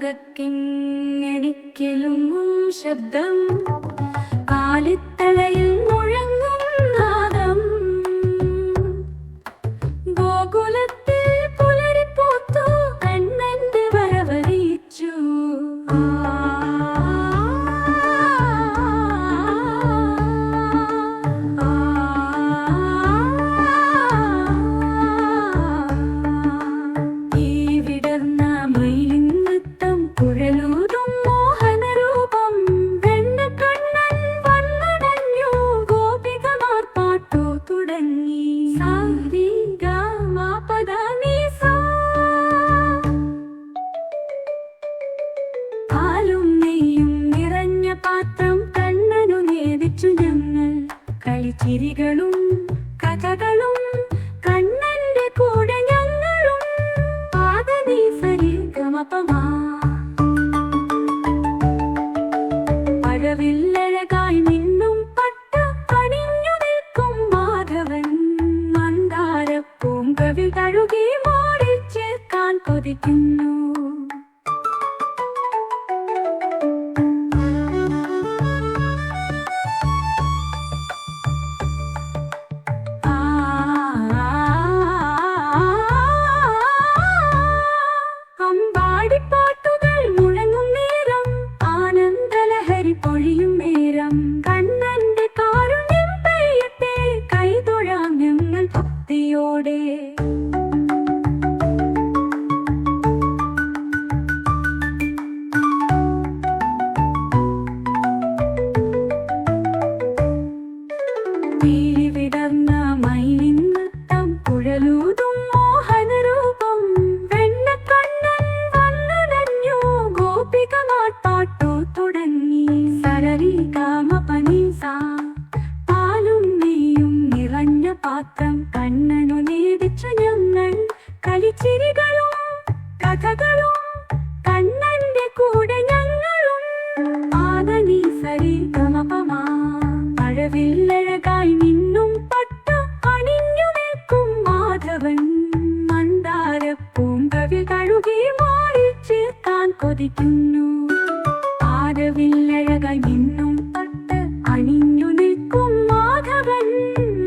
തങ്കക്കിങ്ങടിക്കലുങ്ങും ശബ്ദം കാലിത്തളയിൽ മുഴങ്ങും നാദം ഗോകുലത്തിൽ പുലരിപ്പൂത്തു കണ്ണന്റെ വരവറിയിച്ചു പാത്രം കണ്ണനു നേദിച്ചു ഞങ്ങൾ കളിച്ചിരികളും കഥകളും കണ്ണന്റെ കൂടെ ഞങ്ങളും പഴവില്ലഴകായി നിന്നും പട്ട പണിഞ്ഞു നിൽക്കും മാധവൻ മന്ദാരപ്പൂങ്കവിൽ തഴുകി മോടിൽ ചേർക്കാൻ കൊതിക്കുന്നു. പൊഴിയും നേരം കണ്ണന്റെ കാരുണ്യം പെയ്യട്ടെ കൈതൊഴാം ഞങ്ങൾ ഭക്തിയോടെ. വിടർന്ന മയിലിൻ നൃത്തം കുഴലൂതും മോഹനരൂപം വെണ്ണക്കണ്ണൻ വന്നുടഞ്ഞു ഗോപികമാർ പാട്ടു തുടങ്ങി. പാലും നെയ്യും നിറഞ്ഞ പാത്രം കണ്ണനു നേദിച്ചു ഞങ്ങൾ കളിച്ചിരികളും കഥകളും കണ്ണന്റെ കൂടെ ഞങ്ങളും മഴവില്ലഴകായി നിന്നും പട്ട അണിഞ്ഞു നിൽക്കും മാധവൻ മന്ദാരപ്പൂങ്കവിൽ കഴുകി മാറി ചേർക്കാൻ കൊതിക്കുന്നു. ആരവില്ലഴകായി നിന്നും പട്ട് അണിഞ്ഞു നിൽക്കും മാധവൻ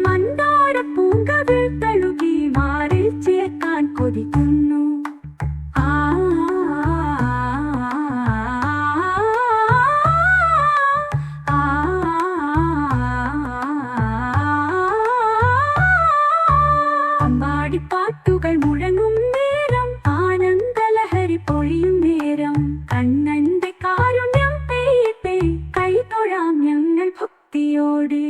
മന്ദാരപ്പൂങ്കവിൽ തഴുകി മാറി ചേർക്കാൻ കൊതിക്കുന്നു. പാട്ടുകൾ മുഴങ്ങും നേരം ആനന്ദലഹരി പൊഴിയും നേരം കണ്ണന്റെ കാരുണ്യം പെയ്യട്ടെ കൈതൊഴാം ഞങ്ങൾ ഭക്തിയോടെ.